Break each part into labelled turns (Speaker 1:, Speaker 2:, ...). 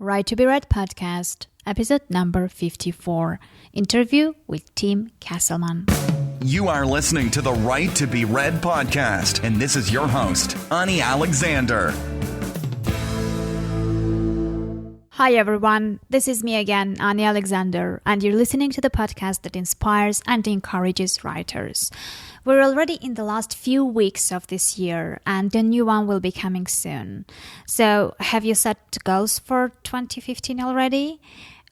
Speaker 1: Right to be Read podcast, episode number 54, interview with Tim Castleman.
Speaker 2: You are listening to the Right to be Read podcast, and this is your host, Ani Alexander.
Speaker 1: Hi everyone, this is me again, Ani Alexander, and you're listening to the podcast that inspires and encourages writers. We're already in the last few weeks of this year, and the new one will be coming soon. So, have you set goals for 2015 already?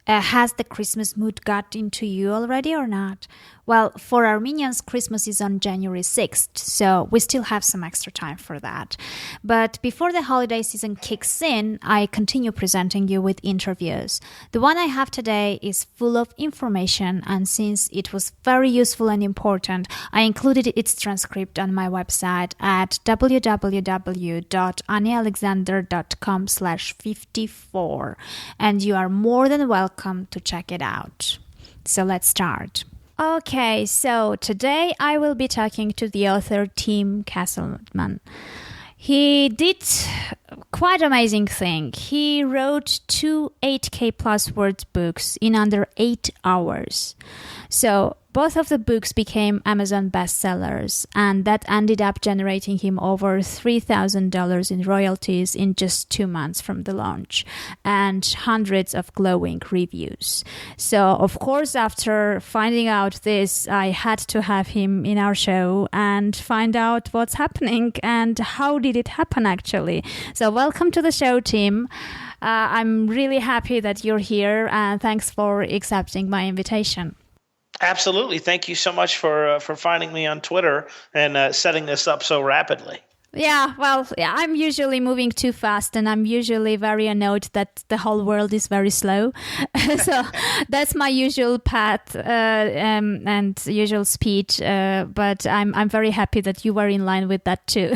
Speaker 1: Has the Christmas mood got into you already or not? Well, for Armenians, Christmas is on January 6th, so we still have some extra time for that. But before the holiday season kicks in, I continue presenting you with interviews. The one I have today is full of information, and since it was very useful and important, I included its transcript on my website at www.anialexander.com/54, and you are more than welcome to check it out. So let's start. Okay, so today I will be talking to the author Tim Castleman. He did quite amazing thing. He wrote 2 8K plus word books in under 8 hours. So both of the books became Amazon bestsellers, and that ended up generating him over $3,000 in royalties in just 2 months from the launch, and hundreds of glowing reviews. So, of course, after finding out this, I had to have him in our show and find out what's happening and how did it happen, actually. So, welcome to the show, Tim. I'm really happy that you're here, and thanks for accepting my invitation.
Speaker 3: Absolutely. Thank you so much for finding me on Twitter and setting this up so rapidly.
Speaker 1: Yeah, well, I'm usually moving too fast, and I'm usually very annoyed that the whole world is very slow. So that's my usual path and usual speech. But I'm very happy that you were in line with that too.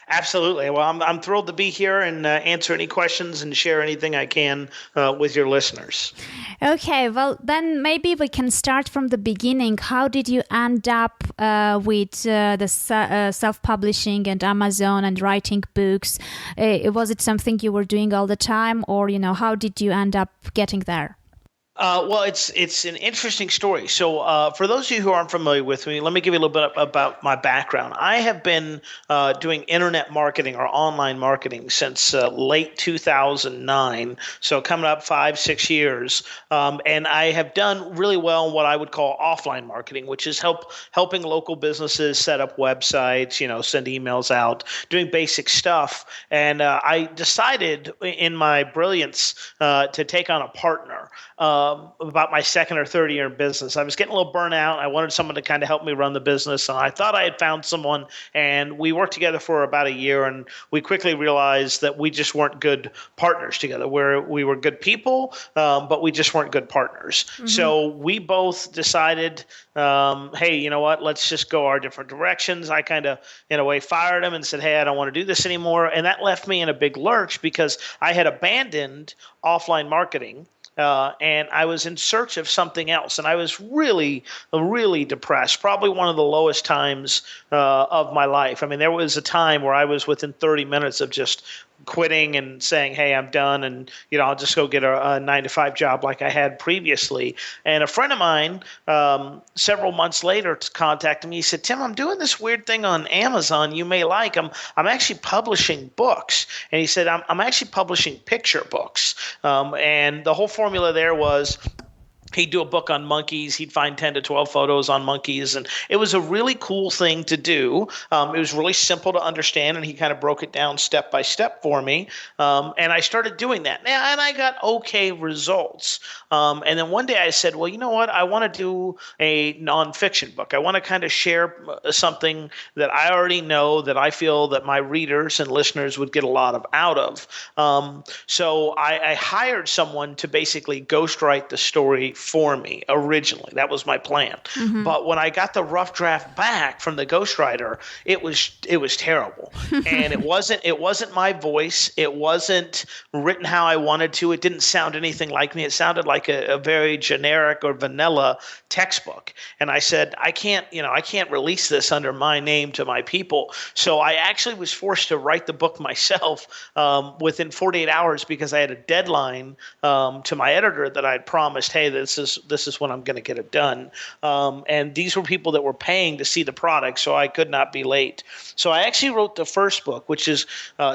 Speaker 3: Absolutely. Well, I'm thrilled to be here and answer any questions and share anything I can with your listeners.
Speaker 1: Okay, well, then maybe we can start from the beginning. How did you end up with the self-publishing and Amazon and writing books? Was it something you were doing all the time, or, how did you end up getting there?
Speaker 3: Well, it's an interesting story. So for those of you who aren't familiar with me, let me give you a little bit about my background. I have been doing internet marketing or online marketing since late 2009, so coming up 5-6 years. And I have done really well in what I would call offline marketing, which is helping local businesses set up websites, send emails out, doing basic stuff. And I decided in my brilliance to take on a partner. About my second or third year in business. I was getting a little burnout. I wanted someone to kind of help me run the business, and I thought I had found someone, and we worked together for about a year, and we quickly realized that we just weren't good partners together. We were good people, but we just weren't good partners. Mm-hmm. So we both decided, hey, you know what? Let's just go our different directions. I kind of, in a way, fired him and said, hey, I don't want to do this anymore, and that left me in a big lurch because I had abandoned offline marketing. And I was in search of something else, and I was really, really depressed, probably one of the lowest times of my life. I mean, there was a time where I was within 30 minutes of just quitting and saying, hey, I'm done, and I'll just go get a 9-to-5 job like I had previously. And a friend of mine several months later contacted me. He said, Tim, I'm doing this weird thing on Amazon you may like. I'm actually publishing books. And he said, I'm actually publishing picture books. And the whole formula there was he'd do a book on monkeys. He'd find 10 to 12 photos on monkeys. And it was a really cool thing to do. It was really simple to understand, and he kind of broke it down step by step for me. And I started doing that. And I got okay results. And then one day I said, well, you know what? I want to do a nonfiction book. I want to kind of share something that I already know that I feel that my readers and listeners would get a lot out of. So I hired someone to basically ghostwrite the story for me originally. That was my plan. But when I got the rough draft back from the ghostwriter, it was terrible. And it wasn't my voice. It wasn't written how I wanted to. It didn't sound anything like me. It sounded like a very generic or vanilla textbook. And I said, I can't release this under my name to my people. So I actually was forced to write the book myself within 48 hours because I had a deadline to my editor that I'd promised, hey, this is when I'm going to get it done. And these were people that were paying to see the product, so I could not be late. So I actually wrote the first book, which is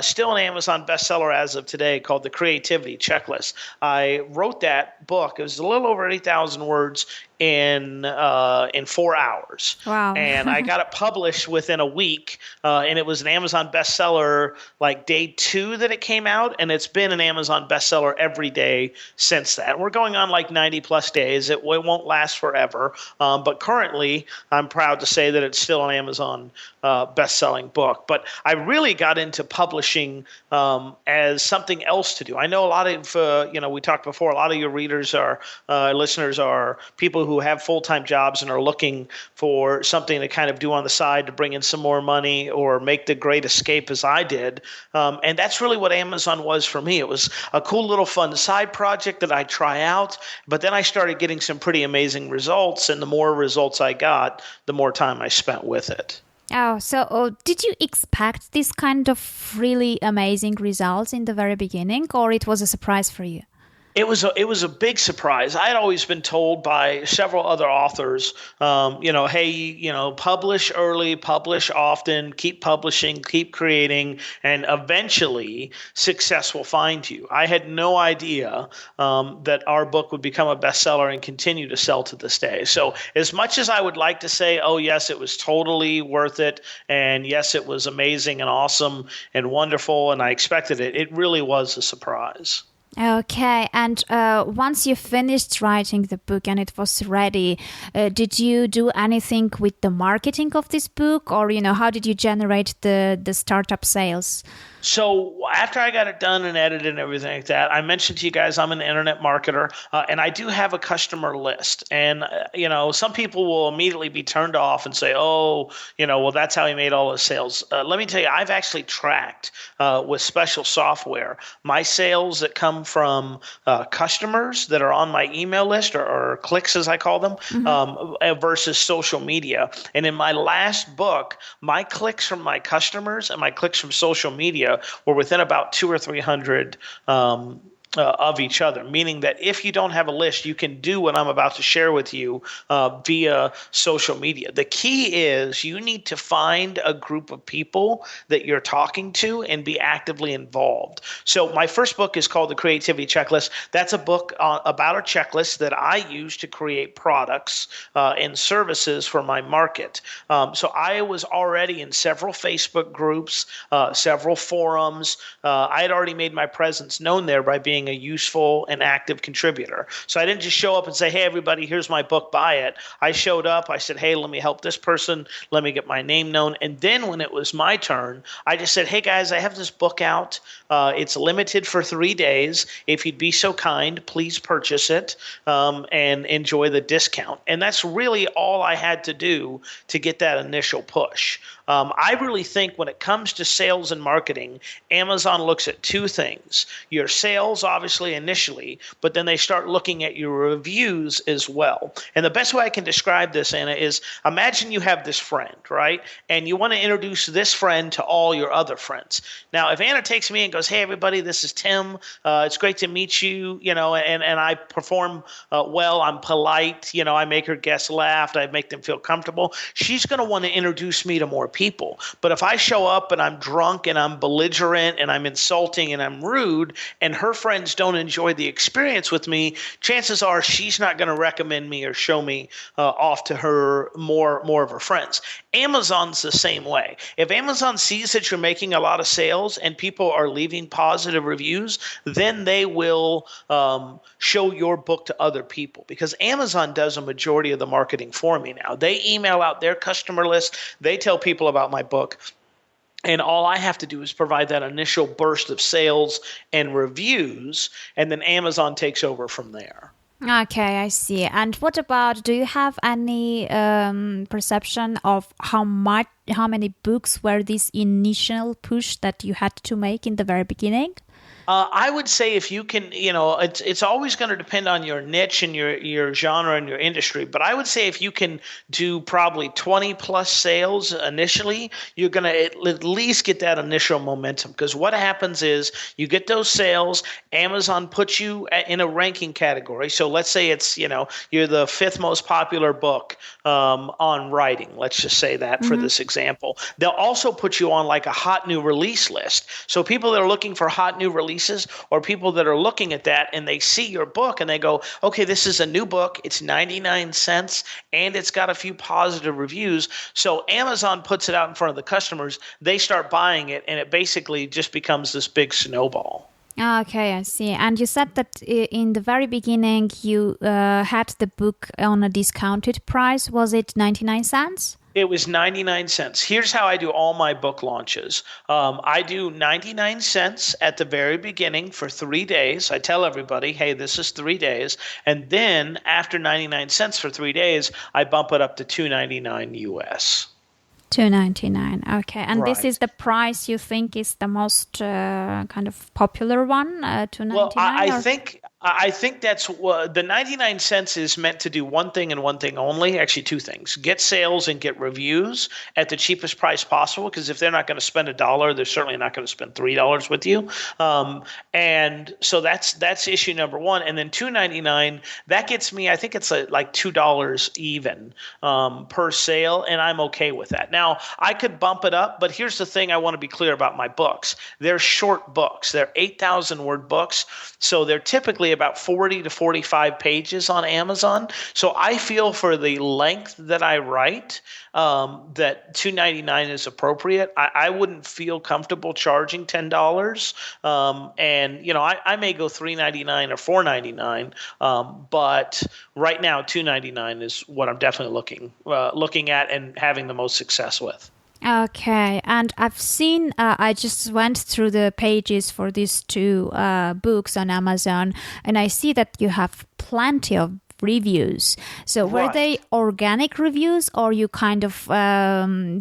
Speaker 3: still an Amazon bestseller as of today, called The Creativity Checklist. I wrote that book. It was a little over 8,000 words in 4 hours.
Speaker 1: Wow.
Speaker 3: And I got it published within a week, and it was an Amazon bestseller like day 2 that it came out, and it's been an Amazon bestseller every day since that. We're going on like 90 plus days. It won't last forever, but currently I'm proud to say that it's still an Amazon best-selling book. But I really got into publishing as something else to do. I know a lot of, we talked before, a lot of your readers are, listeners are people who have full-time jobs and are looking for something to kind of do on the side to bring in some more money or make the great escape as I did. And that's really what Amazon was for me. It was a cool little fun side project that I try out, but then I started getting some pretty amazing results, and the more results I got, the more time I spent with it.
Speaker 1: Oh, so did you expect this kind of really amazing results in the very beginning, or it was a surprise for you?
Speaker 3: It was a big surprise. I had always been told by several other authors, hey, publish early, publish often, keep publishing, keep creating, and eventually success will find you. I had no idea that our book would become a bestseller and continue to sell to this day. So as much as I would like to say, oh, yes, it was totally worth it, and yes, it was amazing and awesome and wonderful, and I expected it, it really was a surprise.
Speaker 1: Okay, and once you finished writing the book and it was ready, did you do anything with the marketing of this book, or how did you generate the startup sales?
Speaker 3: So after I got it done and edited and everything like that, I mentioned to you guys I'm an internet marketer, and I do have a customer list. And, some people will immediately be turned off and say, oh, well, that's how he made all his sales. Let me tell you, I've actually tracked with special software my sales that come from customers that are on my email list or clicks, as I call them, versus social media. And in my last book, my clicks from my customers and my clicks from social media were within about 200 or 300 of each other, meaning that if you don't have a list, you can do what I'm about to share with you via social media. The key is you need to find a group of people that you're talking to and be actively involved. So my first book is called The Creativity Checklist. That's a book about a checklist that I use to create products and services for my market. So I was already in several Facebook groups, several forums. I had already made my presence known there by being a useful and active contributor. So I didn't just show up and say, hey, everybody, here's my book, buy it. I showed up. I said, hey, let me help this person. Let me get my name known. And then when it was my turn, I just said, hey, guys, I have this book out. It's limited for 3 days. If you'd be so kind, please purchase it and enjoy the discount. And that's really all I had to do to get that initial push. I really think when it comes to sales and marketing, Amazon looks at two things. Your sales, obviously, initially, but then they start looking at your reviews as well. And the best way I can describe this, Anna, is imagine you have this friend, right? And you want to introduce this friend to all your other friends. Now, if Anna takes me and goes, hey, everybody, this is Tim. It's great to meet you, and I perform well. I'm polite. I make her guests laugh. I make them feel comfortable. She's going to want to introduce me to more people. But if I show up and I'm drunk and I'm belligerent and I'm insulting and I'm rude and her friends don't enjoy the experience with me, chances are she's not going to recommend me or show me off to her more of her friends. Amazon's the same way. If Amazon sees that you're making a lot of sales and people are leaving positive reviews, then they will show your book to other people, because Amazon does a majority of the marketing for me now. They email out their customer list. They tell people about my book. And all I have to do is provide that initial burst of sales and reviews, and then Amazon takes over from there.
Speaker 1: Okay, I see. And what about, do you have any perception of how many books were this initial push that you had to make in the very beginning?
Speaker 3: I would say if you can, it's always going to depend on your niche and your genre and your industry. But I would say if you can do probably 20 plus sales initially, you're going to at least get that initial momentum. Because what happens is you get those sales, Amazon puts you in a ranking category. So let's say it's, you're the fifth most popular book on writing. Let's just say that for this example. They'll also put you on like a hot new release list. So people that are looking for hot new releases, or people that are looking at that and they see your book and they go, okay, this is a new book. It's 99 cents and it's got a few positive reviews. So Amazon puts it out in front of the customers. They start buying it and it basically just becomes this big snowball.
Speaker 1: Okay, I see. And you said that in the very beginning you had the book on a discounted price. Was it 99 cents?
Speaker 3: It was 99 cents. Here's how I do all my book launches. I do 99 cents at the very beginning for 3 days. I tell everybody, hey, this is 3 days. And then after 99 cents for 3 days, I bump it up to $2.99 US.
Speaker 1: $2.99. Okay, and this
Speaker 3: Right.
Speaker 1: is the price you think is the most kind of popular one, $2.99?
Speaker 3: Well, I think that's what the 99 cents is meant to do. One thing and one thing only, actually two things: get sales and get reviews at the cheapest price possible. Because if they're not going to spend $1, they're certainly not going to spend $3 with you. And so that's issue number one. And then $2.99, that gets me, I think it's like $2 even per sale, and I'm okay with that. Now I could bump it up, but here's the thing: I want to be clear about my books. They're short books. They're 8,000 word books, so they're typically about 40 to 45 pages on Amazon. So I feel for the length that I write, that $2.99 is appropriate. I wouldn't feel comfortable charging $10. And I may go $3.99 or $4.99. But right now $2.99 is what I'm definitely looking at and having the most success with.
Speaker 1: Okay, and I've seen, I just went through the pages for these two books on Amazon, and I see that you have plenty of reviews. So were
Speaker 3: Right.
Speaker 1: they organic reviews, or you kind of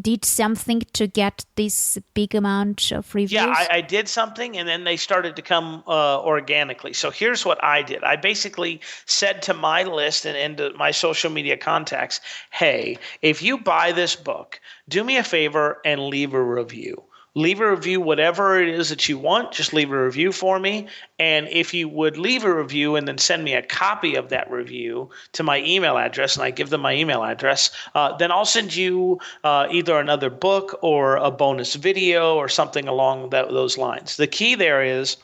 Speaker 1: did something to get this big amount of reviews?
Speaker 3: Yeah, I did something, and then they started to come organically. So here's what I did. I basically said to my list and to my social media contacts, hey, if you buy this book, do me a favor and leave a review. Leave a review, whatever it is that you want, just leave a review for me. And if you would leave a review and then send me a copy of that review to my email address, and I give them my email address, then I'll send you either another book or a bonus video or something along those lines. The key there is,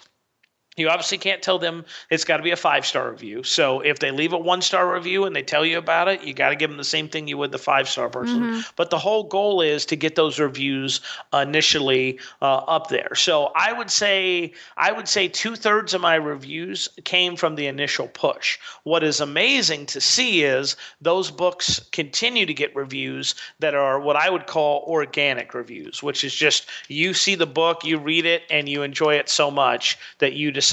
Speaker 3: you obviously can't tell them it's got to be a 5-star review. So if they leave a 1-star review and they tell you about it, you got to give them the same thing you would the 5-star person. But the whole goal is to get those reviews initially up there. So I would say 2/3 of my reviews came from the initial push. What is amazing to see is those books continue to get reviews that are what I would call organic reviews, which is just you see the book, you read it, and you enjoy it so much that you decide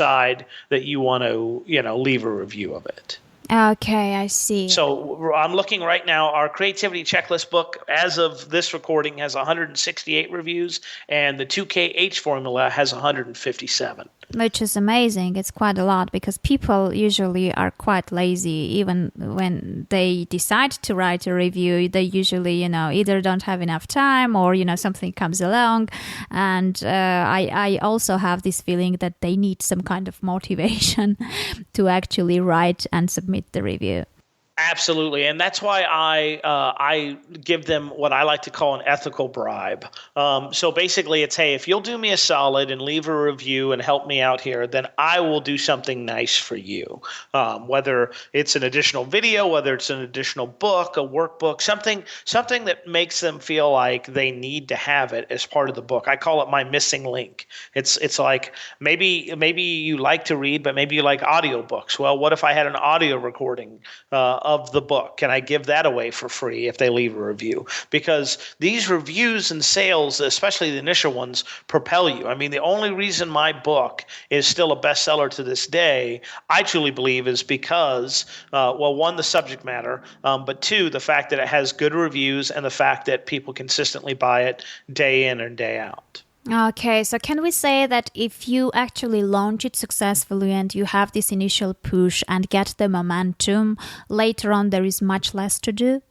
Speaker 3: that you want to, leave a review of it.
Speaker 1: Okay, I see.
Speaker 3: So I'm looking right now. Our Creativity Checklist book, as of this recording, has 168 reviews, and the 2KH formula has 157.
Speaker 1: Which is amazing. It's quite a lot because people usually are quite lazy. Even when they decide to write a review, they usually, either don't have enough time or, something comes along. And I also have this feeling that they need some kind of motivation to actually write and submit the review.
Speaker 3: Absolutely, and that's why I give them what I like to call an ethical bribe. So basically, it's, hey, if you'll do me a solid and leave a review and help me out here, then I will do something nice for you. Whether it's an additional video, whether it's an additional book, a workbook, something that makes them feel like they need to have it as part of the book. I call it my missing link. It's like maybe you like to read, but maybe you like audiobooks. Well, what if I had an audio recording of the book. Can I give that away for free if they leave a review? Because these reviews and sales, especially the initial ones, propel you. I mean, the only reason my book is still a bestseller to this day, I truly believe, is because, well, one, the subject matter, but two, the fact that it has good reviews and the fact that people consistently buy it day in and day out.
Speaker 1: Okay, so can we say that if you actually launch it successfully and you have this initial push and get the momentum, later on there is much less to do?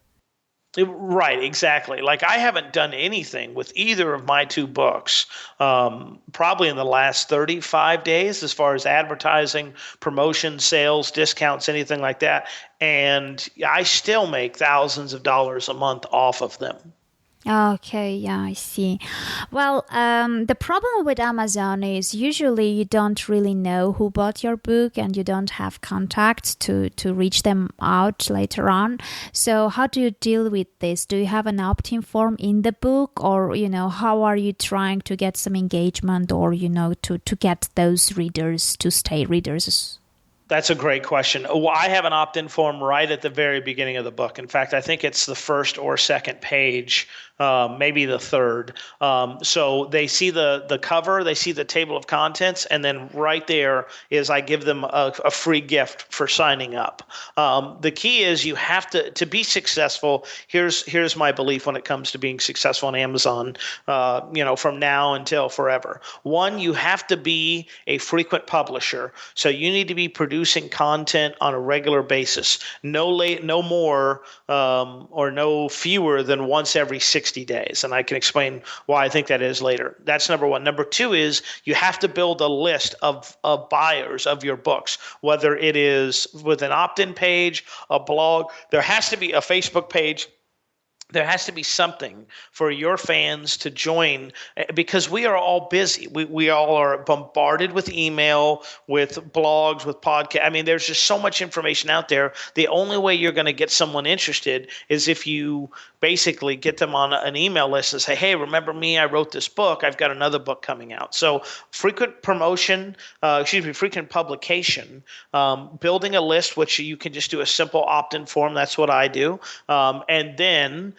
Speaker 3: Right, exactly. Like I haven't done anything with either of my two books probably in the last 35 days as far as advertising, promotion, sales, discounts, anything like that. And I still make thousands of dollars a month off of them.
Speaker 1: Okay, yeah, I see. Well, the problem with Amazon is usually you don't really know who bought your book and you don't have contacts to reach them out later on. So how do you deal with this? Do you have an opt-in form in the book, or, how are you trying to get some engagement, or, to get those readers to stay readers?
Speaker 3: That's a great question. Well, I have an opt-in form right at the very beginning of the book. In fact, I think it's the first or second page, maybe the third. So they see the cover, they see the table of contents, and then right there is I give them a free gift for signing up. The key is you have to be successful. Here's my belief when it comes to being successful on Amazon, from now until forever. One, you have to be a frequent publisher. So you need to be producing content on a regular basis, no more or no fewer than once every 60 days. And I can explain why I think that is later. That's number one. Number two is you have to build a list of buyers of your books, whether it is with an opt-in page, a blog. There has to be a Facebook page. There has to be something for your fans to join, because we are all busy. We all are bombarded with email, with blogs, with podcasts. I mean, there's just so much information out there. The only way you're going to get someone interested is if you basically get them on an email list and say, hey, remember me? I wrote this book. I've got another book coming out. So frequent publication, building a list, which you can just do a simple opt-in form. That's what I do. And then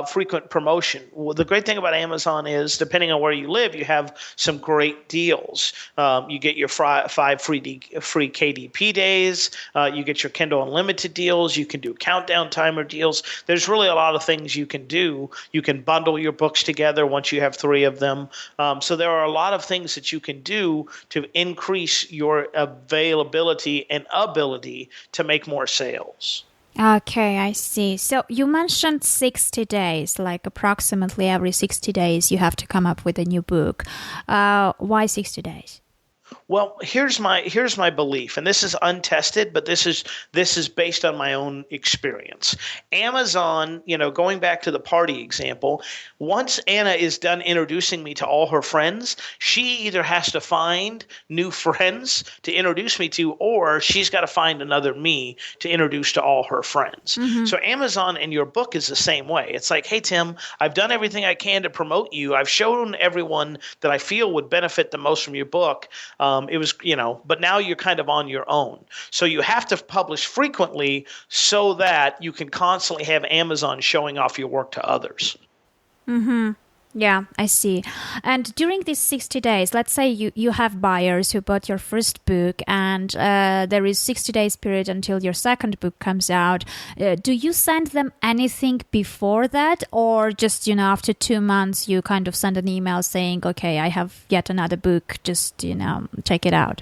Speaker 3: frequent promotion. Well, the great thing about Amazon is, depending on where you live, you have some great deals. You get your 5 free KDP days. You get your Kindle Unlimited deals. You can do countdown timer deals. There's really a lot of things you can do. You can bundle your books together once you have 3 of them. So there are a lot of things that you can do to increase your availability and ability to make more sales.
Speaker 1: Okay, I see. So you mentioned 60 days, like approximately every 60 days you have to come up with a new book. Why 60 days?
Speaker 3: Well, here's my belief, and this is untested, but this is based on my own experience. Amazon, going back to the party example, once Anna is done introducing me to all her friends, she either has to find new friends to introduce me to, or she's got to find another me to introduce to all her friends. Mm-hmm. So Amazon and your book is the same way. It's like, hey, Tim, I've done everything I can to promote you. I've shown everyone that I feel would benefit the most from your book. It was, but now you're kind of on your own. So you have to publish frequently so that you can constantly have Amazon showing off your work to others.
Speaker 1: Mm-hmm. Yeah, I see. And during these 60 days, let's say you have buyers who bought your first book, and there is 60 days period until your second book comes out. Do you send them anything before that, or just, after 2 months, you kind of send an email saying, okay, I have yet another book, just, check it out?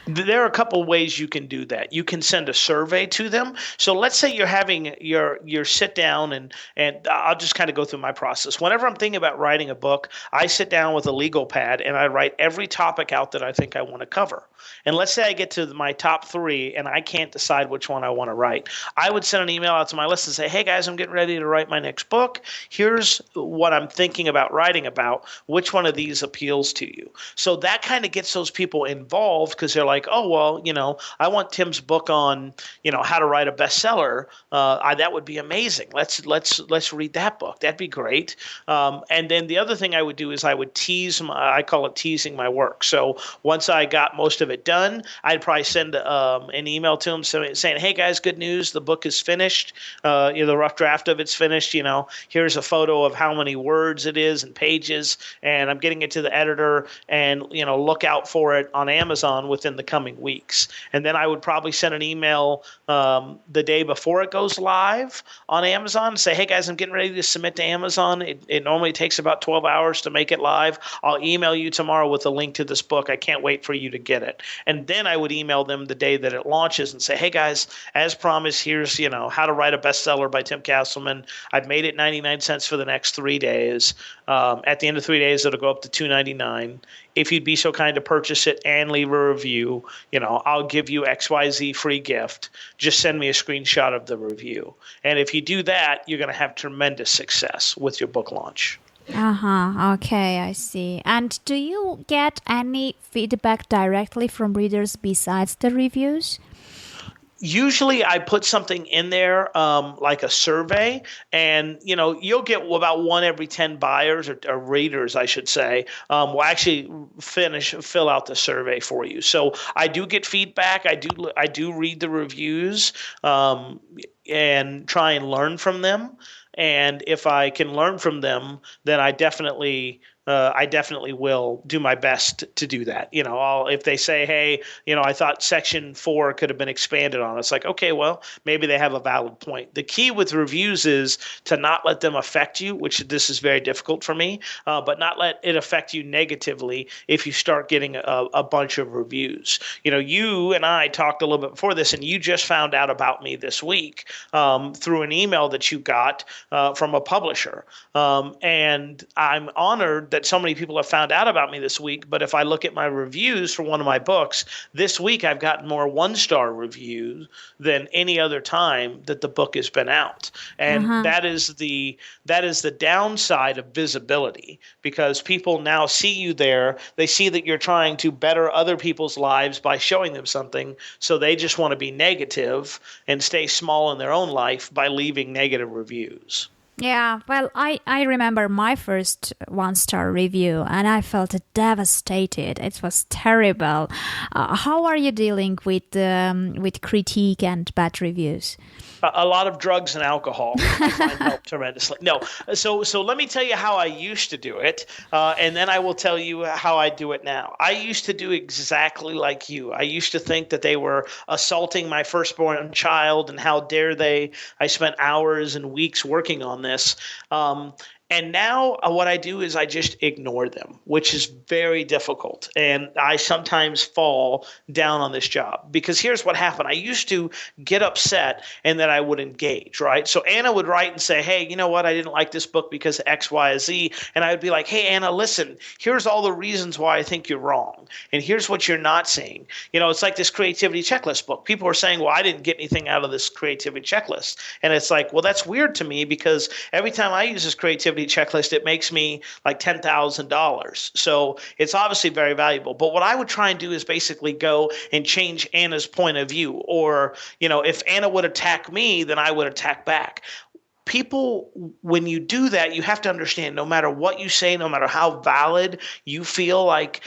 Speaker 3: There are a couple of ways you can do that. You can send a survey to them. So let's say you're having your sit down, and I'll just kind of go through my process. Whenever I'm thinking about writing a book, I sit down with a legal pad and I write every topic out that I think I want to cover. And let's say I get to my top 3 and I can't decide which one I want to write. I would send an email out to my list and say, hey guys, I'm getting ready to write my next book. Here's what I'm thinking about writing about. Which one of these appeals to you? So that kind of gets those people involved, because they're like, like, oh, well, I want Tim's book on, how to write a bestseller. That would be amazing. Let's read that book. That'd be great. And then the other thing I would do is I would I call it teasing my work. So once I got most of it done, I'd probably send an email to them saying, hey guys, good news. The book is finished. The rough draft of it's finished. Here's a photo of how many words it is and pages, and I'm getting it to the editor, and look out for it on Amazon within the coming weeks. And then I would probably send an email the day before it goes live on Amazon and say, hey guys, I'm getting ready to submit to Amazon. It normally takes about 12 hours to make it live. I'll email you tomorrow with a link to this book. I can't wait for you to get it. And then I would email them the day that it launches and say, hey guys, as promised, here's How to Write a Bestseller by Tim Castleman. I've made it 99 cents for the next 3 days. At the end of 3 days, it'll go up to $2.99. If you'd be so kind to purchase it and leave a review, I'll give you XYZ free gift. Just send me a screenshot of the review. And if you do that, you're going to have tremendous success with your book launch.
Speaker 1: Okay, I see. And do you get any feedback directly from readers besides the reviews?
Speaker 3: Usually I put something in there like a survey, and you'll get about 1 every 10 buyers or readers, I should say, will actually fill out the survey for you. So I do get feedback. I do read the reviews and try and learn from them. And if I can learn from them, then I definitely will do my best to do that. If they say, hey, I thought section 4 could have been expanded on. It's like, okay, well, maybe they have a valid point. The key with reviews is to not let them affect you, which this is very difficult for me, but not let it affect you negatively if you start getting a bunch of reviews. You and I talked a little bit before this, and you just found out about me this week through an email that you got from a publisher. And I'm honored that so many people have found out about me this week. But if I look at my reviews for one of my books, this week I've gotten more 1-star reviews than any other time that the book has been out. And that is the downside of visibility, because people now see you there. They see that you're trying to better other people's lives by showing them something. So they just want to be negative and stay small in their own life by leaving negative reviews.
Speaker 1: Yeah, well, I remember my first 1-star review, and I felt devastated. It was terrible. How are you dealing with critique and bad reviews?
Speaker 3: A lot of drugs and alcohol I find help tremendously. No, so let me tell you how I used to do it, and then I will tell you how I do it now. I used to do exactly like you. I used to think that they were assaulting my firstborn child, and how dare they. I spent hours and weeks working on this. And now what I do is I just ignore them, which is very difficult. And I sometimes fall down on this job, because here's what happened. I used to get upset and then I would engage, right? So Anna would write and say, hey, you know what? I didn't like this book because X, Y, Z. And I would be like, hey, Anna, listen, here's all the reasons why I think you're wrong. And here's what you're not seeing. It's like this creativity checklist book. People are saying, well, I didn't get anything out of this creativity checklist. And it's like, well, that's weird to me, because every time I use this creativity checklist, it makes me like $10,000. So it's obviously very valuable. But what I would try and do is basically go and change Anna's point of view. Or, if Anna would attack me, then I would attack back. People, when you do that, you have to understand, no matter what you say, no matter how valid you feel like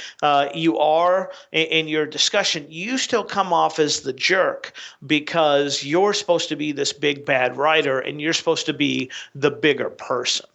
Speaker 3: you are in your discussion, you still come off as the jerk, because you're supposed to be this big bad writer and you're supposed to be the bigger person.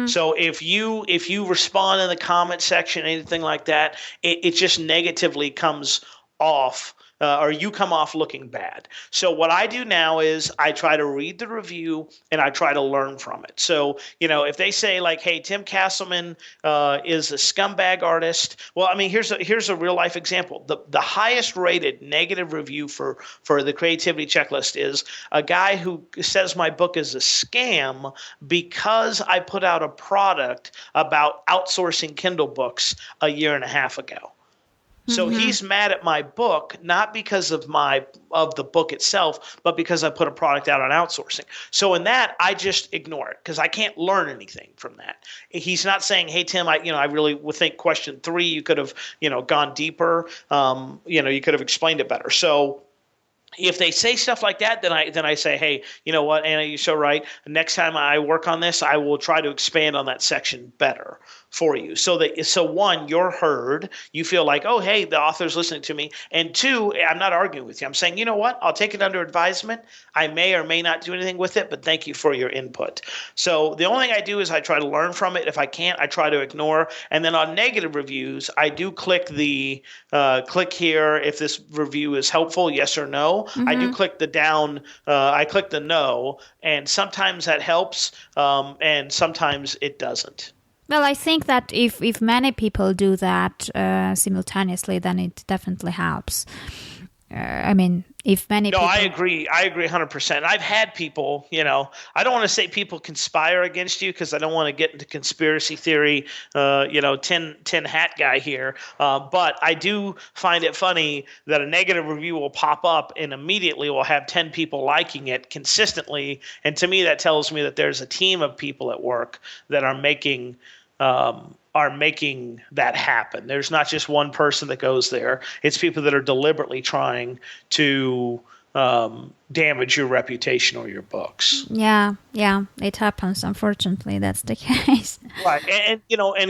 Speaker 3: So if you respond in the comment section, anything like that, it just negatively comes off. Or you come off looking bad. So what I do now is I try to read the review and I try to learn from it. So, if they say like, hey, Tim Castleman is a scumbag artist. Well, I mean, here's a real life example. The highest rated negative review for the creativity checklist is a guy who says my book is a scam because I put out a product about outsourcing Kindle books a year and a half ago. So he's mad at my book, not because of the book itself, but because I put a product out on outsourcing. So in that, I just ignore it because I can't learn anything from that. He's not saying, "Hey Tim, I really would think question 3 you could have gone deeper. You could have explained it better." So if they say stuff like that, then I say, hey, you know what, Anna, you're so right. Next time I work on this, I will try to expand on that section better for you. So one, you're heard. You feel like, oh, hey, the author's listening to me. And 2, I'm not arguing with you. I'm saying, you know what, I'll take it under advisement. I may or may not do anything with it, but thank you for your input. So the only thing I do is I try to learn from it. If I can't, I try to ignore. And then on negative reviews, I do click the click here if this review is helpful, yes or no. I do click the down. I click the no, and sometimes that helps, and sometimes it doesn't.
Speaker 1: Well, I think that if many people do that simultaneously, then it definitely helps. If many people...
Speaker 3: No, I agree 100%. I've had people, I don't want to say people conspire against you because I don't want to get into conspiracy theory, tin hat guy here. But I do find it funny that a negative review will pop up and immediately will have 10 people liking it consistently. And to me, that tells me that there's a team of people at work that are making that happen. There's not just one person that goes there. It's people that are deliberately trying to damage your reputation or your books.
Speaker 1: Yeah, it happens. Unfortunately, that's the case.
Speaker 3: Right, and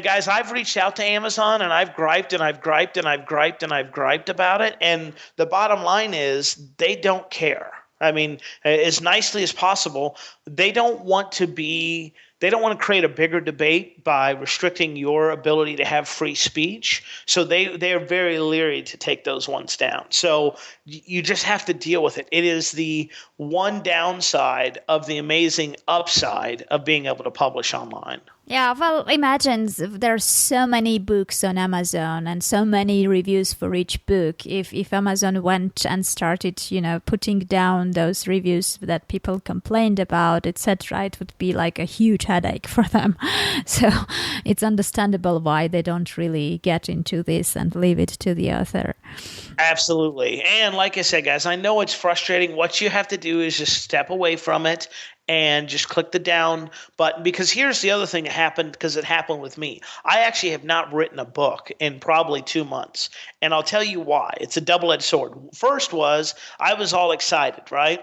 Speaker 3: guys, I've reached out to Amazon and I've griped and I've griped and I've griped and I've griped about it, and the bottom line is they don't care. I mean, as nicely as possible, they don't want to create a bigger debate by restricting your ability to have free speech. So they are very leery to take those ones down. So you just have to deal with it. It is the one downside of the amazing upside of being able to publish online.
Speaker 1: Yeah, well, imagine there's so many books on Amazon and so many reviews for each book. If Amazon went and started, putting down those reviews that people complained about, etc., it would be like a huge headache for them. So it's understandable why they don't really get into this and leave it to the author.
Speaker 3: Absolutely. And like I said, guys, I know it's frustrating. What you have to do is just step away from it and just click the down button, because here's the other thing that happened, because it happened with me. I actually have not written a book in probably 2 months, and I'll tell you why. It's a double-edged sword. First was I was all excited, right?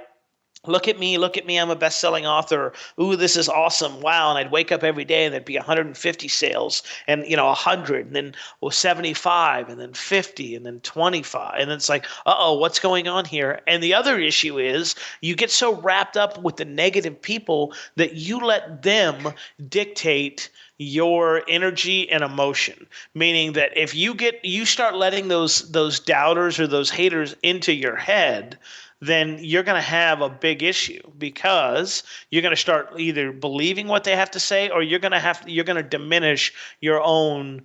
Speaker 3: Look at me, I'm a best-selling author. Ooh, this is awesome. Wow. And I'd wake up every day and there'd be 150 sales and, 100 and then 75 and then 50 and then 25. And then it's like, uh-oh, what's going on here? And the other issue is you get so wrapped up with the negative people that you let them dictate your energy and emotion, meaning that if you start letting those doubters or those haters into your head, then you're going to have a big issue, because you're going to start either believing what they have to say, or you're going to diminish your own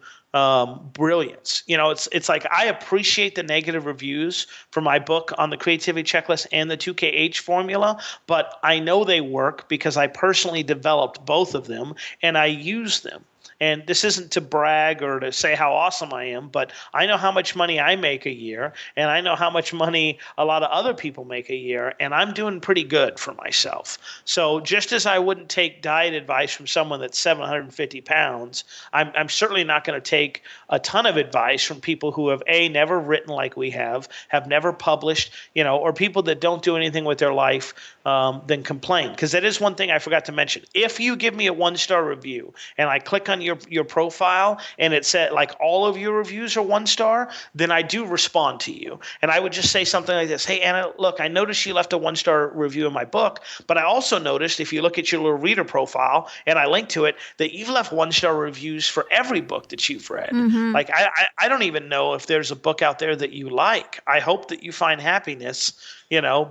Speaker 3: brilliance. It's like, I appreciate the negative reviews for my book on the creativity checklist and the 2KH formula, but I know they work because I personally developed both of them and I use them. And this isn't to brag or to say how awesome I am, but I know how much money I make a year, and I know how much money a lot of other people make a year, and I'm doing pretty good for myself. So just as I wouldn't take diet advice from someone that's 750 pounds, I'm certainly not going to take a ton of advice from people who have, never written like we have never published, or people that don't do anything with their life, then complain. Because that is one thing I forgot to mention. If you give me a 1-star review and I click on your profile and it said like all of your reviews are 1 star, then I do respond to you. And I would just say something like this: hey, Anna, look, I noticed you left a 1-star review in my book, but I also noticed, if you look at your little reader profile and I link to it, that you've left 1-star reviews for every book that you've read. Mm-hmm. Like, I don't even know if there's a book out there that you like. I hope that you find happiness.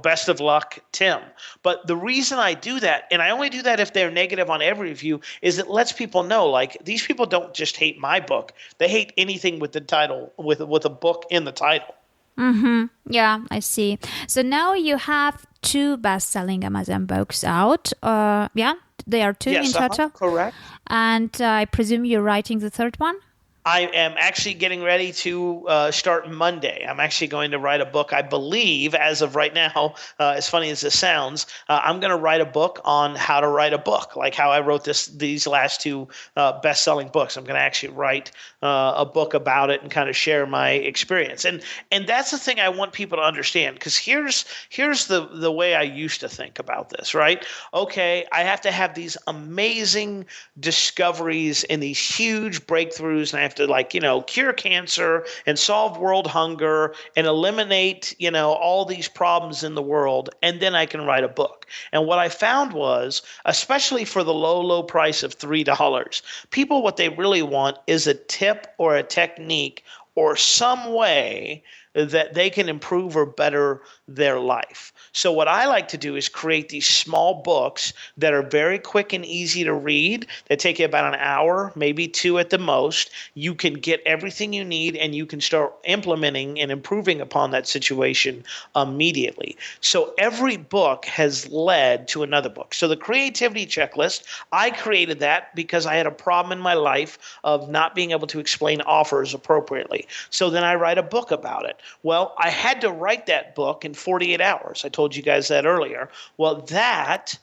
Speaker 3: Best of luck, Tim. But the reason I do that, and I only do that if they're negative on every review, is it lets people know, like, these people don't just hate my book. They hate anything with the title, with a book in the title.
Speaker 1: Mm-hmm. Yeah, I see. So now you have 2 best-selling Amazon books out. Yeah, they are 2 in total.
Speaker 3: Correct.
Speaker 1: And I presume you're writing the 3rd one?
Speaker 3: I am actually getting ready to start Monday. I'm actually going to write a book, I believe, as of right now, as funny as this sounds, I'm going to write a book on how to write a book, like how I wrote these last two best-selling books. I'm going to actually write a book about it and kind of share my experience. And that's the thing I want people to understand, because here's the way I used to think about this, right? Okay, I have to have these amazing discoveries and these huge breakthroughs, and I have to, like, cure cancer and solve world hunger and eliminate, all these problems in the world, and then I can write a book. And what I found was, especially for the low price of $3, people, what they really want is a tip or a technique or some way that they can improve or better their life. So what I like to do is create these small books that are very quick and easy to read, that take you about an hour, maybe two at the most. You can get everything you need and you can start implementing and improving upon that situation immediately. So every book has led to another book. So the creativity checklist, I created that because I had a problem in my life of not being able to explain offers appropriately. So then I write a book about it. Well, I had to write that book in 48 hours. I told you guys that earlier. Well, that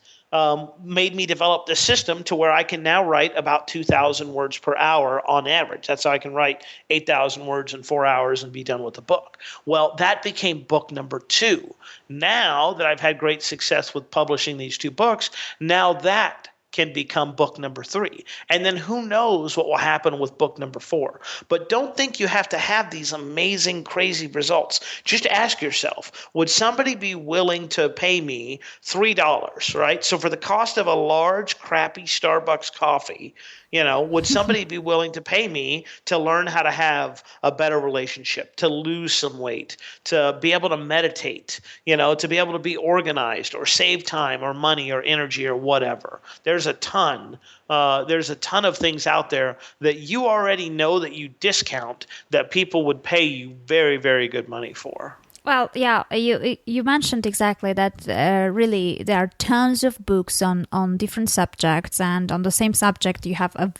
Speaker 3: made me develop the system to where I can now write about 2,000 words per hour on average. That's how I can write 8,000 words in 4 hours and be done with the book. Well, that became book number 2. Now that I've had great success with publishing these 2 books, now that can become book number 3. And then who knows what will happen with book number 4. But don't think you have to have these amazing, crazy results. Just ask yourself, would somebody be willing to pay me $3, right? So for the cost of a large, crappy Starbucks coffee, would somebody be willing to pay me to learn how to have a better relationship, to lose some weight, to be able to meditate, to be able to be organized or save time or money or energy or whatever? There's a ton of things out there that you already know that you discount that people would pay you very, very good money for.
Speaker 1: Well, yeah, you mentioned exactly that. Really, there are tons of books on different subjects, and on the same subject, you have a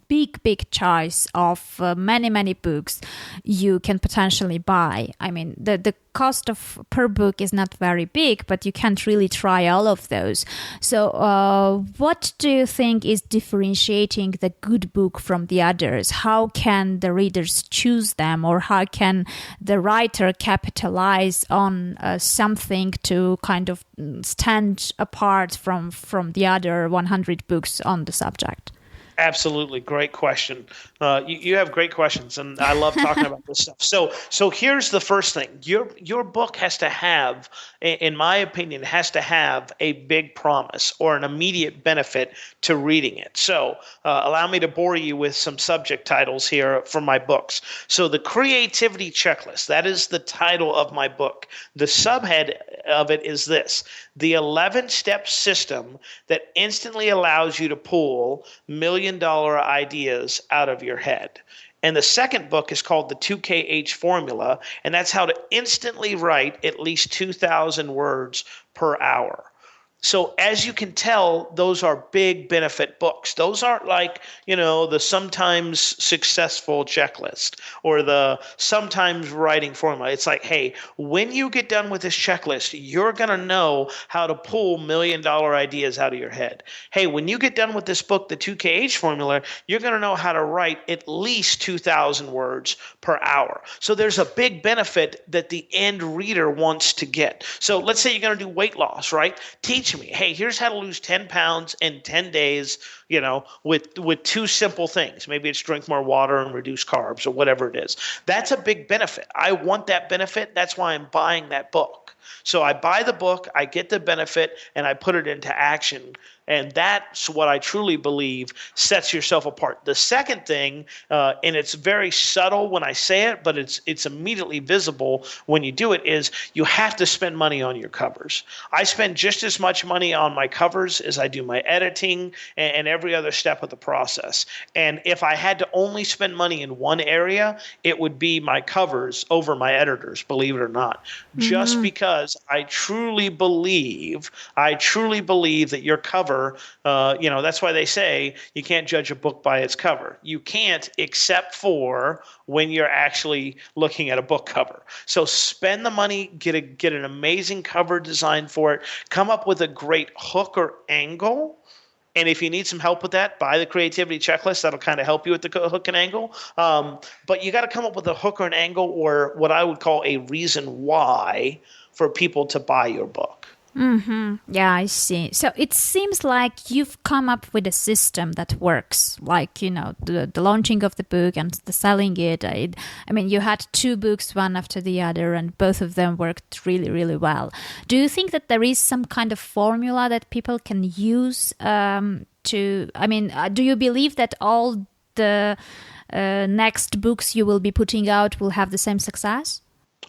Speaker 1: big choice of many books you can potentially buy. I mean, the cost of per book is not very big, but you can't really try all of those. So what do you think is differentiating the good book from the others? How can the readers choose them, or how can the writer capitalize on something to kind of stand apart from the other 100 books on the subject?
Speaker 3: Absolutely. Great question. You have great questions, and I love talking about this stuff. So here's the first thing. Your book has to have, in my opinion, has to have a big promise or an immediate benefit to reading it. So allow me to bore you with some subject titles here from my books. So the Creativity Checklist, that is the title of my book. The subhead of it is this: the 11-step system that instantly allows you to pull million-dollar ideas out of your head. And the second book is called the 2KH Formula, and that's how to instantly write at least 2,000 words per hour. So as you can tell, those are big benefit books. Those aren't like, the sometimes successful checklist or the sometimes writing formula. It's like, hey, when you get done with this checklist, you're going to know how to pull million-dollar ideas out of your head. Hey, when you get done with this book, the 2KH Formula, you're going to know how to write at least 2,000 words per hour. So there's a big benefit that the end reader wants to get. So let's say you're going to do weight loss, right? Teach me, hey, here's how to lose 10 pounds in 10 days, with 2 simple things. Maybe it's drink more water and reduce carbs or whatever it is. That's a big benefit. I want that benefit. That's why I'm buying that book. So I buy the book, I get the benefit, and I put it into action. And that's what I truly believe sets yourself apart. The second thing, and it's very subtle when I say it, but it's immediately visible when you do it, is you have to spend money on your covers. I spend just as much money on my covers as I do my editing and everything every other step of the process. And if I had to only spend money in one area, it would be my covers over my editors, believe it or not. Just because I truly believe that your cover, that's why they say you can't judge a book by its cover. You can't, except for when you're actually looking at a book cover. So spend the money, get an amazing cover design for it, come up with a great hook or angle. And if you need some help with that, buy the creativity checklist. That'll kind of help you with the hook and angle. But you got to come up with a hook or an angle, or what I would call a reason why, for people to buy your book.
Speaker 1: Yeah, I see. So it seems like you've come up with a system that works, like, the launching of the book and the selling it. You had 2 books, one after the other, and both of them worked really, really well. Do you think that there is some kind of formula that people can use do you believe that all the next books you will be putting out will have the same success?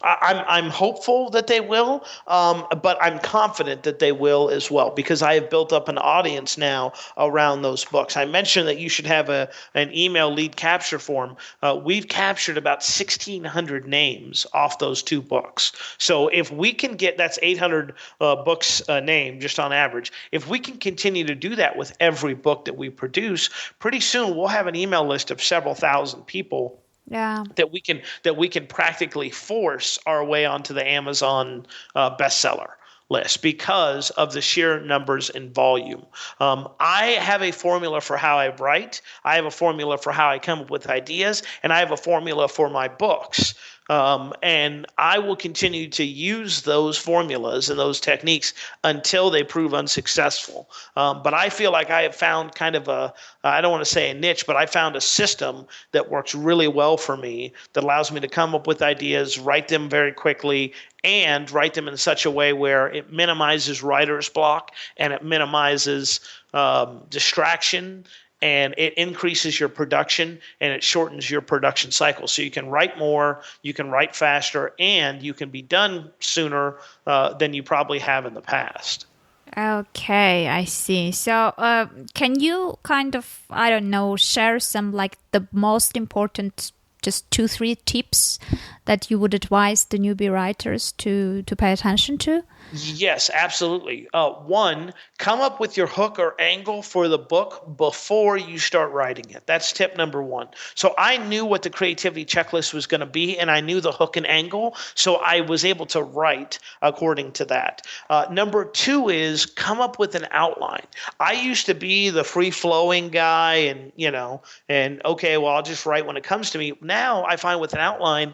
Speaker 3: I'm hopeful that they will, but I'm confident that they will as well, because I have built up an audience now around those books. I mentioned that you should have an email lead capture form. We've captured about 1,600 names off those 2 books. So if we can get, that's 800 books a name just on average. If we can continue to do that with every book that we produce, pretty soon we'll have an email list of several thousand people.
Speaker 1: Yeah,
Speaker 3: that we can practically force our way onto the Amazon bestseller list because of the sheer numbers and volume. I have a formula for how I write. I have a formula for how I come up with ideas, and I have a formula for my books. And I will continue to use those formulas and those techniques until they prove unsuccessful. But I feel like I have found kind of I don't want to say a niche, but I found a system that works really well for me, that allows me to come up with ideas, write them very quickly, and write them in such a way where it minimizes writer's block and it minimizes distraction. And it increases your production, and it shortens your production cycle. So you can write more, you can write faster, and you can be done sooner than you probably have in the past.
Speaker 1: Okay, I see. So can you kind of, share some, like, the most important, just 2-3 tips that you would advise the newbie writers to pay attention to?
Speaker 3: Yes, absolutely. One, come up with your hook or angle for the book before you start writing it. That's tip number 1. So I knew what the creativity checklist was going to be, and I knew the hook and angle, so I was able to write according to that. Number 2 is come up with an outline. I used to be the free-flowing guy, and okay, well, I'll just write when it comes to me. Now I find with an outline,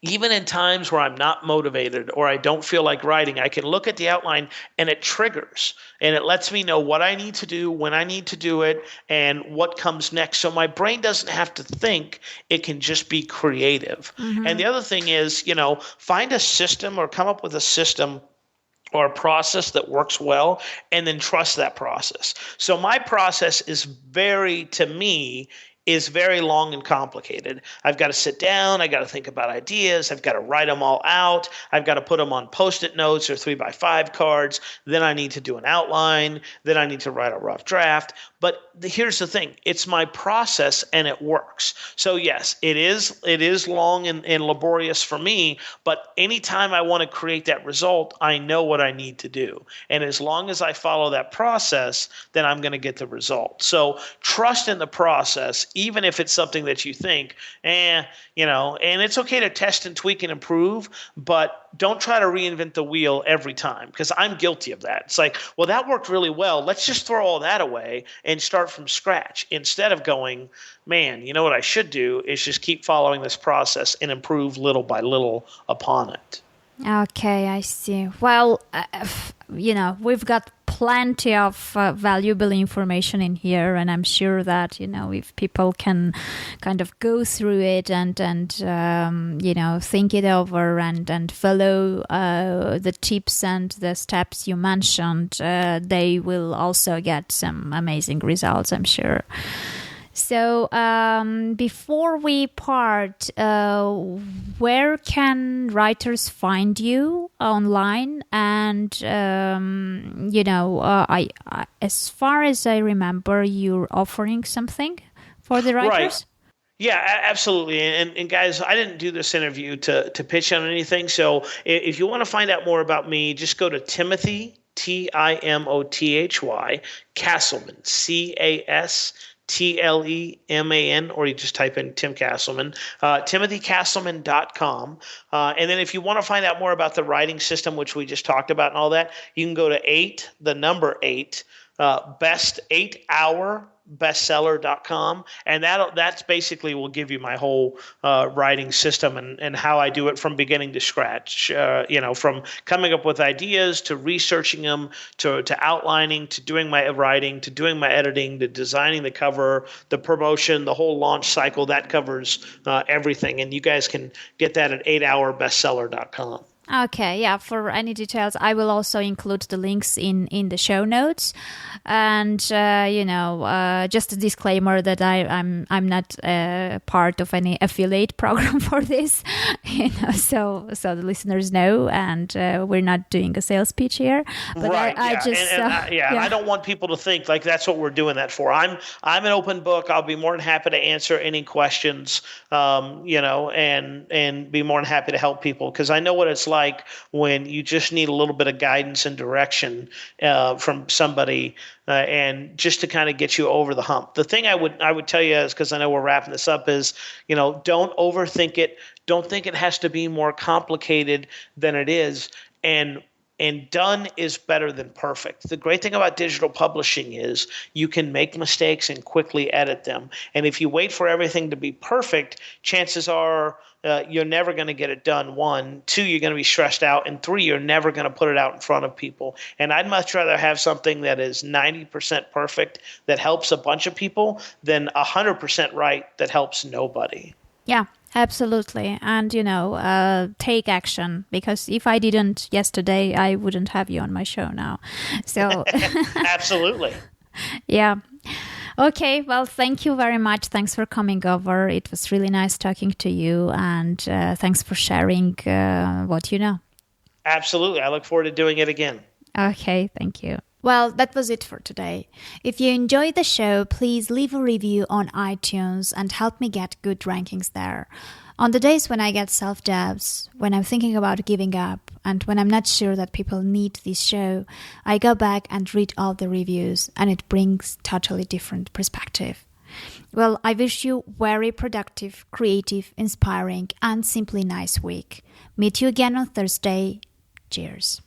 Speaker 3: even in times where I'm not motivated or I don't feel like writing, I can look at the outline and it triggers and it lets me know what I need to do, when I need to do it, and what comes next. So my brain doesn't have to think, it can just be creative. And the other thing is, find a system or come up with a system or a process that works well, and then trust that process. So my process is very long and complicated. I've got to sit down. I've got to think about ideas. I've got to write them all out. I've got to put them on Post-it notes or 3x5 cards. Then I need to do an outline. Then I need to write a rough draft. But here's the thing. It's my process, and it works. So yes, it is long and laborious for me, but anytime I want to create that result, I know what I need to do. And as long as I follow that process, then I'm going to get the result. So trust in the process, even if it's something that you think, and it's okay to test and tweak and improve, but don't try to reinvent the wheel every time, because I'm guilty of that. It's like, well, that worked really well. Let's just throw all that away and start from scratch, instead of going, man, what I should do is just keep following this process and improve little by little upon it.
Speaker 1: Okay, I see. Well, we've got plenty of valuable information in here, and I'm sure that if people can kind of go through it and think it over and follow the tips and the steps you mentioned, they will also get some amazing results, I'm sure. So before we part, where can writers find you online? And as far as I remember, you're offering something for the writers.
Speaker 3: Right. Yeah, absolutely. And guys, I didn't do this interview to pitch on anything. So if you want to find out more about me, just go to Timothy, Timothy, Castleman, Castleman, or you just type in Tim Castleman, timothycastleman.com. And then if you want to find out more about the writing system, which we just talked about and all that, you can go to 8, the number 8, best 8 hour bestseller.com, and that's basically will give you my whole writing system and how I do it from beginning to scratch, from coming up with ideas to researching them to outlining to doing my writing to doing my editing to designing the cover, the promotion, the whole launch cycle. That covers everything, and you guys can get that at 8hourbestseller.com.
Speaker 1: Okay, yeah, for any details, I will also include the links in the show notes. And, just a disclaimer that I'm not part of any affiliate program for this, so the listeners know, and we're not doing a sales pitch here. But
Speaker 3: right,
Speaker 1: I just...
Speaker 3: and I don't want people to think like that's what we're doing that for. I'm an open book. I'll be more than happy to answer any questions, and be more than happy to help people, because I know what it's like when you just need a little bit of guidance and direction from somebody, and just to kind of get you over the hump. The thing I would tell you is, because I know we're wrapping this up, is don't overthink it. Don't think it has to be more complicated than it is. And done is better than perfect. The great thing about digital publishing is you can make mistakes and quickly edit them. And if you wait for everything to be perfect, chances are you're never going to get it done. 1, 2, you're going to be stressed out. And 3, you're never going to put it out in front of people. And I'd much rather have something that is 90% perfect that helps a bunch of people than 100% right that helps nobody.
Speaker 1: Yeah. Absolutely. And, take action, because if I didn't yesterday, I wouldn't have you on my show now. So
Speaker 3: Absolutely.
Speaker 1: Yeah. Okay. Well, thank you very much. Thanks for coming over. It was really nice talking to you, and thanks for sharing what you know.
Speaker 3: Absolutely. I look forward to doing it again.
Speaker 1: Okay. Thank you. Well, that was it for today. If you enjoyed the show, please leave a review on iTunes and help me get good rankings there. On the days when I get self-doubts, when I'm thinking about giving up, and when I'm not sure that people need this show, I go back and read all the reviews, and it brings totally different perspective. Well, I wish you very productive, creative, inspiring, and simply nice week. Meet you again on Thursday. Cheers.